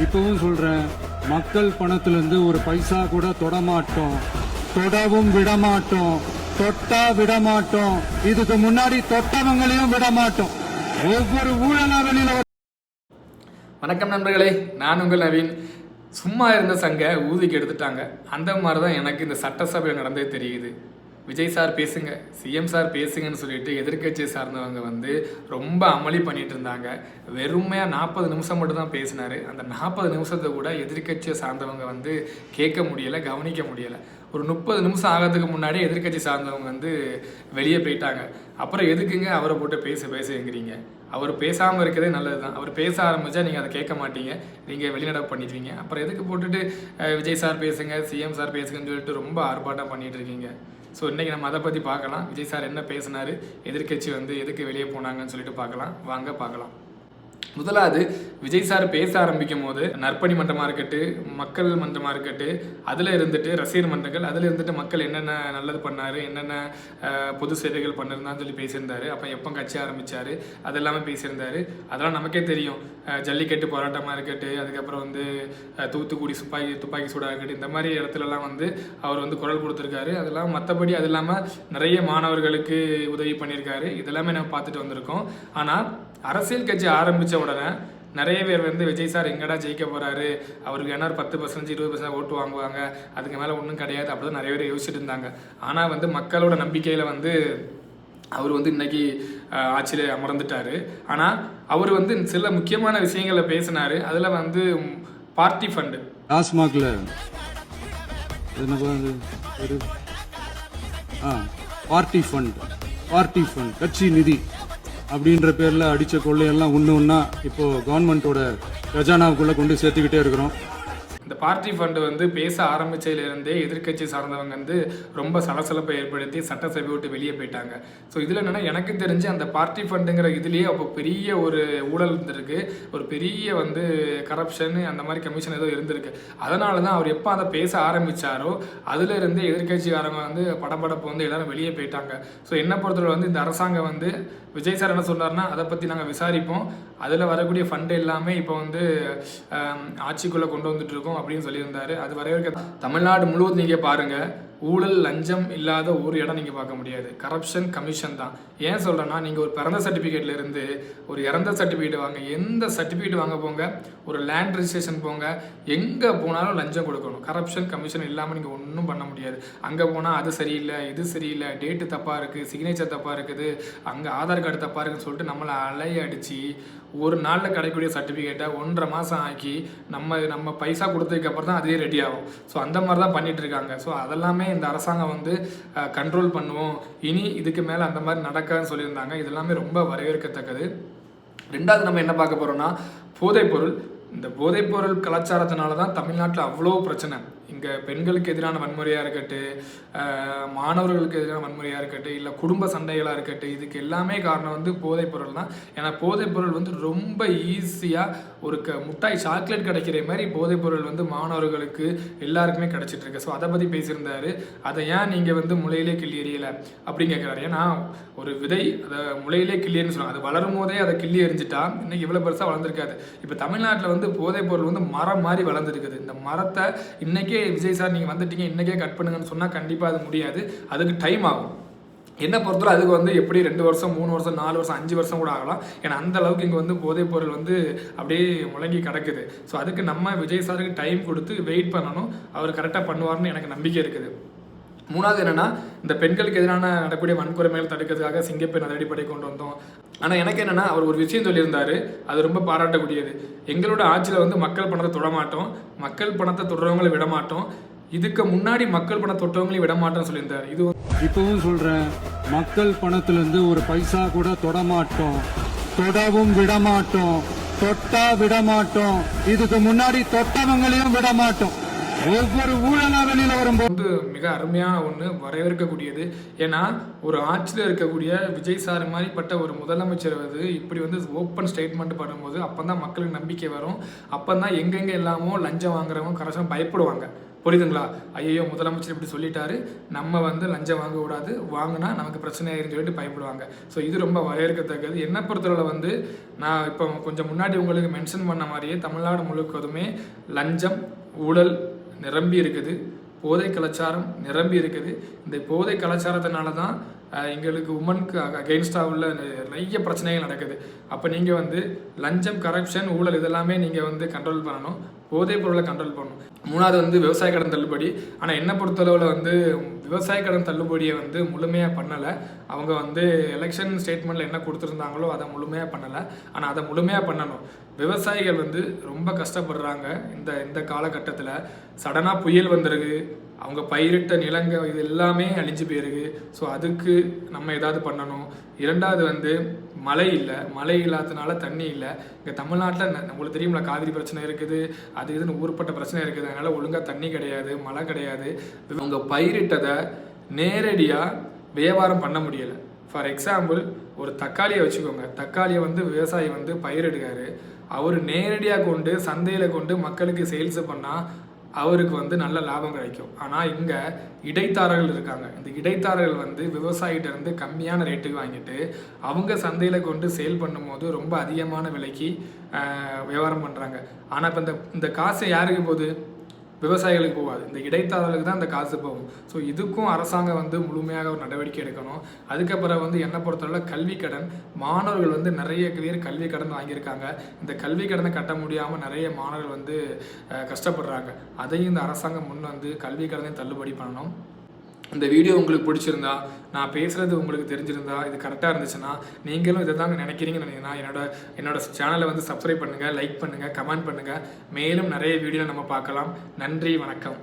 இப்பவும் சொல்றேன், மக்கள் பணத்திலிருந்து ஒரு பைசா கூட தொடமாட்டோம், தொடவும் விடமாட்டோம், தொட்டா விடமாட்டோம். இதுக்கு முன்னாடி தொட்டவங்களையும் விடமாட்டோம். ஒவ்வொரு ஊழலா வெளியில. வணக்கம் நண்பர்களே, நான் உங்கள் நவீன். சும்மா இருந்த சங்க ஊதிக்கு எடுத்துட்டாங்க. அந்த மாதிரி தான் எனக்கு இந்த சட்டசபையில் நடந்தே தெரியுது. விஜய் சார் பேசுங்க, சிஎம் சார் பேசுங்கன்னு சொல்லிட்டு எதிர்கட்சியை சார்ந்தவங்க ரொம்ப அமளி பண்ணிட்டு இருந்தாங்க. வெறுமையாக 40 நிமிஷம் மட்டும் தான் பேசினாரு. அந்த 40 நிமிஷத்தை கூட எதிர்கட்சியை சார்ந்தவங்க கேட்க முடியலை, கவனிக்க முடியலை. ஒரு 30 நிமிஷம் ஆகிறதுக்கு முன்னாடி எதிர்கட்சி சார்ந்தவங்க வெளியே போயிட்டாங்க. அப்புறம் எதுக்குங்க அவரை போட்டு பேசுங்கிறீங்க? அவர் பேசாமல் இருக்கிறதே நல்லது தான். அவர் பேச ஆரம்பித்தா நீங்கள் அதை கேட்க மாட்டீங்க, நீங்கள் வெளிநடப்பு பண்ணிடுவீங்க. அப்புறம் எதுக்கு போட்டுட்டு விஜய் சார் பேசுங்க, சிஎம் சார் பேசுங்கன்னு சொல்லிட்டு ரொம்ப ஆர்ப்பாட்டம் பண்ணிட்டு இருக்கீங்க. ஸோ இன்றைக்கி நம்ம அதை பற்றி பார்க்கலாம். விஜய் சார் என்ன பேசினார், எதிர்கட்சி எதுக்கு வெளியே போனாங்கன்னு சொல்லிட்டு பார்க்கலாம். வாங்க பார்க்கலாம். முதலாவது, விஜய் சார் பேச ஆரம்பிக்கும் போது நற்பணி மன்றமாக இருக்கட்டும், மக்கள் மன்றமாக இருக்கட்டும், அதில் இருந்துட்டு ரசிகர் மன்றங்கள், அதில் இருந்துட்டு மக்கள் என்னென்ன நல்லது பண்ணார், என்னென்ன பொது சேவைகள் பண்ணிருந்தான்னு சொல்லி பேசியிருந்தாரு. அப்போ எப்போ கட்சி ஆரம்பித்தார் அது எல்லாமே பேசியிருந்தார். அதெல்லாம் நமக்கே தெரியும். ஜல்லிக்கட்டு போராட்டமாக இருக்கட்டும், அதுக்கப்புறம் தூத்துக்குடி துப்பாக்கி சூடாக இருக்கட்டும், இந்த மாதிரி இடத்துலலாம் அவர் குரல் கொடுத்துருக்காரு. அதெல்லாம் மற்றபடி அது இல்லாமல் நிறைய மாணவர்களுக்கு உதவி பண்ணியிருக்காரு. இதெல்லாமே நம்ம பார்த்துட்டு வந்திருக்கோம். ஆனால் அரசியல் கட்சி ஆரம்பித்த உடனே நிறைய பேர் விஜய் சார் எங்கடா ஜெயிக்க போகிறாரு, அவருக்கு என்ன 10% 20% ஓட்டு வாங்குவாங்க, அதுக்கு மேலே ஒன்றும் கிடையாது, அப்படி தான் நிறைய பேர் யோசிச்சுட்டு இருந்தாங்க. ஆனால் மக்களோட நம்பிக்கையில் அவர் இன்னைக்கு ஆட்சியில் அமர்ந்துட்டார். ஆனால் அவர் சில முக்கியமான விஷயங்களை பேசினார். அதில் பார்ட்டி ஃபண்டு, டாஸ்மாக்ல பார்ட்டி ஃபண்ட் கட்சி நிதி அப்படின்ற பேர்ல அடிச்ச கொள்ளையெல்லாம் ஒண்ணா இப்போ கவர்மெண்டோட கஜானாவுக்குள்ள கொண்டு சேர்த்துக்கிட்டே இருக்கிறோம். இந்த பார்ட்டி ஃபண்டு பேச ஆரம்பிச்சதுலேருந்தே எதிர்கட்சி சார்ந்தவங்க ரொம்ப சலசலப்பை ஏற்படுத்தி சட்டசபை விட்டு வெளியே போயிட்டாங்க. ஸோ இதில் என்னென்னா, எனக்கு தெரிஞ்சு அந்த பார்ட்டி ஃபண்டுங்கிற இதுலேயே அப்போ பெரிய ஒரு ஊழல் இருந்திருக்கு, ஒரு பெரிய கரப்ஷன், அந்த மாதிரி கமிஷன் ஏதோ இருந்திருக்கு. அதனால தான் அவர் எப்போ அதை பேச ஆரம்பித்தாரோ அதுலேருந்து எதிர்கட்சிக்காரங்க படப்படப்பு எல்லாரும் வெளியே போயிட்டாங்க. ஸோ என்னை பொறுத்தவரை இந்த அரசாங்கம் விஜய் சார் என்ன சொன்னார்னா, அதை பற்றி நாங்கள் விசாரிப்போம், அதில் வரக்கூடிய ஃபண்டு எல்லாமே இப்போ ஆட்சிக்குள்ளே கொண்டு வந்துட்டு இருக்கோம் அப்படின்னு சொல்லியிருந்தாரு. அது வரவேற்க தமிழ்நாடு முழுவதும் நீங்கள் பாருங்கள், ஊழல் லஞ்சம் இல்லாத ஒரு இடம் நீங்கள் பார்க்க முடியாது. கரப்ஷன் கமிஷன் தான். ஏன் சொல்கிறேன்னா, நீங்கள் ஒரு பிறந்த சர்டிஃபிகேட்லேருந்து ஒரு இறந்த சர்டிஃபிகேட் வாங்க, எந்த சர்டிஃபிகேட் வாங்க போங்க, ஒரு லேண்ட் ரிஜிஸ்ட்ரேஷன் போங்க, எங்கே போனாலும் லஞ்சம் கொடுக்கணும். கரப்ஷன் கமிஷன் இல்லாமல் நீங்கள் ஒன்றும் பண்ண முடியாது. அங்கே போனால் அது சரியில்லை, இது சரியில்லை, டேட்டு தப்பாக இருக்குது, சிக்னேச்சர் தப்பாக இருக்குது, அங்கே ஆதார் கார்டு தப்பாக இருக்குன்னு சொல்லிட்டு நம்மளை அலைய அடித்து ஒரு நாளில் கிடைக்கக்கூடிய சர்டிஃபிகேட்டை 1.5 மாதம் ஆக்கி நம்ம பைசா கொடுத்ததுக்கப்புறம் தான் அதே ரெடி ஆகும். ஸோ அந்த மாதிரி தான் பண்ணிகிட்டு இருக்காங்க. ஸோ அதெல்லாமே இந்த அரசாங்கம் கண்ட்ரோல் பண்ணுவோம், இனி இதுக்கு மேலே அந்த மாதிரி நடக்காதுன்னு சொல்லியிருந்தாங்க. இதெல்லாமே ரொம்ப வரவேற்கத்தக்கது. ரெண்டாவது நம்ம என்ன பார்க்க போகிறோம்னா, போதைப்பொருள். இந்த போதைப்பொருள் கலாச்சாரத்தினால தான் தமிழ்நாட்டில் அவ்வளோ பிரச்சனை. இங்கே பெண்களுக்கு எதிரான வன்முறையாக இருக்கட்டும், மாணவர்களுக்கு எதிரான வன்முறையாக இருக்கட்டும், இல்லை குடும்ப சண்டைகளாக இருக்கட்டும், இதுக்கு எல்லாமே காரணம் போதைப்பொருள் தான். ஏன்னா போதைப்பொருள் ரொம்ப ஈஸியாக ஒரு முட்டாய் சாக்லேட் கிடைக்கிற மாதிரி போதைப்பொருள் மாணவர்களுக்கு எல்லாருக்குமே கிடைச்சிட்டு இருக்கு. ஸோ அதை பற்றி பேசியிருந்தாரு. அதை ஏன் நீங்கள் முளையிலே கிள்ளி எறியலை அப்படின்னு கேட்குறாரு. ஏன்னா ஒரு விதை அதை முளையிலே கிள்ளின்னு சொல்லுவாங்க, அது வளரும் போதே அதை கிள்ளி எரிஞ்சிட்டா இன்னைக்கு இவ்வளோ பெருசாக வளர்ந்துருக்காது. இப்போ தமிழ்நாட்டில் போதைப்பொருள் மரம் மாதிரி வளர்ந்துருக்குது. இந்த மரத்தை இன்னைக்கே விஜய் சார் நீங்கள் வந்துட்டீங்க இன்னைக்கே கட் பண்ணுங்கன்னு சொன்னால் கண்டிப்பாக அது முடியாது, அதுக்கு டைம் ஆகும். என்ன பொறுத்தவரை அதுக்கு எப்படி 2 வருஷம் 3 வருஷம் 4 வருஷம் 5 வருஷம் கூட ஆகலாம். ஏன்னா அந்த அளவுக்கு இங்கே போதைப்பொருள் அப்படியே முழங்கி கிடக்குது. ஸோ அதுக்கு நம்ம விஜய் சாருக்கு டைம் கொடுத்து வெயிட் பண்ணணும். அவர் கரெக்டாக பண்ணுவார்னு எனக்கு நம்பிக்கை இருக்குது. மூணாவது என்னென்னா, இந்த பெண்களுக்கு எதிரான நடக்கூடிய வன்கொடுமைகள் தடுக்கிறதுக்காக சிங்கப்பெண் நடவடிக்கை கொண்டு வந்தோம். ஆனால் எனக்கு என்னென்னா, அவர் ஒரு விஷயம் சொல்லியிருந்தார், அது ரொம்ப பாராட்டக்கூடியது. எங்களோட ஆட்சியில் மக்கள் பணத்தை தொடமாட்டோம், மக்கள் பணத்தை தொடரவங்களை விடமாட்டோம், இதுக்கு முன்னாடி மக்கள் பணம் தொட்டவங்களையும் விடமாட்டோம்னு சொல்லியிருந்தார். இது இப்பவும் சொல்றேன், மக்கள் பணத்திலிருந்து ஒரு பைசா கூட தொடமாட்டோம், தொடவும் விடமாட்டோம், தொட்டா விடமாட்டோம். இதுக்கு முன்னாடி தொட்டவங்களையும் விடமாட்டோம். ஒவ்வொரு ஊழலா வெளியில வரும்போது மிக அருமையான ஒன்று, வரவேற்கக்கூடியது. ஏன்னா ஒரு ஆட்சியில் இருக்கக்கூடிய விஜய் சார் மாதிரிப்பட்ட ஒரு முதலமைச்சர் இப்படி ஓப்பன் ஸ்டேட்மெண்ட் பண்ணும்போது அப்போ தான் மக்களுக்கு நம்பிக்கை வரும். அப்போ தான் எங்கெங்கே எல்லாமோ லஞ்சம் வாங்குறவங்க கரெக்டாக பயப்படுவாங்க. புரியுதுங்களா? ஐயோ முதலமைச்சர் இப்படி சொல்லிட்டாரு, நம்ம வந்து லஞ்சம் வாங்கக்கூடாது, வாங்கினா நமக்கு பிரச்சனை ஆயிருன்னு சொல்லிட்டு பயப்படுவாங்க. ஸோ இது ரொம்ப வரவேற்கத்தக்கது. என்னை பொறுத்தளவில் வந்து நான் இப்போ கொஞ்சம் முன்னாடி உங்களுக்கு மென்ஷன் பண்ண மாதிரியே தமிழ்நாடு முழுவதுமே லஞ்சம், ஊழல் நிரம்பி இருக்குது, போதை கலாச்சாரம் நிரம்பி இருக்குது. இந்த போதை கலாச்சாரத்தினால தான் எங்களுக்கு உமனுக்கு அகெயின்ஸ்டாக உள்ள நிறைய பிரச்சனைகள் நடக்குது. அப்போ நீங்கள் வந்து லஞ்சம், கரப்ஷன், ஊழல் இதெல்லாமே நீங்கள் வந்து கண்ட்ரோல் பண்ணணும், போதைப் பொருளை கண்ட்ரோல் பண்ணணும். மூணாவது வந்து விவசாய கடன் தள்ளுபடி. ஆனால் என்னை பொறுத்தளவில் வந்து விவசாய கடன் தள்ளுபடியை வந்து முழுமையாக பண்ணலை. அவங்க வந்து எலெக்ஷன் ஸ்டேட்மெண்ட்டில் என்ன கொடுத்துருந்தாங்களோ அதை முழுமையாக பண்ணலை. ஆனால் அதை முழுமையாக பண்ணணும். விவசாயிகள் வந்து ரொம்ப கஷ்டப்படுறாங்க இந்த காலகட்டத்தில். சடனாக புயல் வந்துருக்கு, அவங்க பயிரிட்ட நிலங்க இது எல்லாமே அழிஞ்சு போயிருக்கு. ஸோ அதுக்கு நம்ம ஏதாவது பண்ணணும். இரண்டாவது வந்து மழை இல்லை, மழை இல்லாததுனால தண்ணி இல்லை. இங்கே தமிழ்நாட்டில் உங்களுக்கு தெரியுங்களா, காவிரி பிரச்சனை இருக்குது, அது இதுன்னு ஊர்பட்ட பிரச்சனை இருக்குது. அதனால் ஒழுங்காக தண்ணி கிடையாது, மழை கிடையாது. அவங்க பயிரிட்டதை நேரடியாக வியாபாரம் பண்ண முடியலை. ஃபார் எக்ஸாம்பிள் ஒரு தக்காளியை வச்சுக்கோங்க. தக்காளியை வந்து விவசாயி வந்து பயிரிடுகாரு, அவர் நேரடியாக கொண்டு சந்தையில் கொண்டு மக்களுக்கு சேல்ஸ் பண்ணால் அவருக்கு வந்து நல்ல லாபம் கிடைக்கும். ஆனால் இங்கே இடைத்தாரர்கள் இருக்காங்க. இந்த இடைத்தாரர்கள் வந்து விவசாயிகிட்ட இருந்து கம்மியான ரேட்டுக்கு வாங்கிட்டு அவங்க சந்தையில் கொண்டு சேல் பண்ணும்போது ரொம்ப அதிகமான விலைக்கு வியாபாரம் பண்ணுறாங்க. ஆனால் இப்போ இந்த காசு யாருக்கு போகுது? விவசாயிகளுக்கு போகாது, இந்த இடைத்தாரர்களுக்கு தான் இந்த காசு போகும். ஸோ இதுக்கும் அரசாங்கம் வந்து முழுமையாக ஒரு நடவடிக்கை எடுக்கணும். அதுக்கப்புறம் வந்து என்னை பொறுத்தவரை கல்வி கடன், மாணவர்கள் வந்து நிறைய பேர் கல்வி கடன் வாங்கியிருக்காங்க. இந்த கல்வி கடனை கட்ட முடியாமல் நிறைய மாணவர்கள் வந்து கஷ்டப்படுறாங்க. அதையும் இந்த அரசாங்கம் முன் வந்து கல்வி கடனையும் தள்ளுபடி பண்ணணும். இந்த வீடியோ உங்களுக்கு பிடிச்சிருந்தா, நான் பேசுகிறது உங்களுக்கு தெரிஞ்சிருந்தா, இது கரெக்டாக இருந்துச்சுன்னா, நீங்களும் இதை தாங்க நினைக்கிறீங்கன்னு நினைக்கிறீங்கன்னா என்னோட சேனலை வந்து சப்ஸ்கிரைப் பண்ணுங்கள், லைக் பண்ணுங்கள், கமெண்ட் பண்ணுங்கள். மேலும் நிறைய வீடியோ நம்ம பார்க்கலாம். நன்றி, வணக்கம்.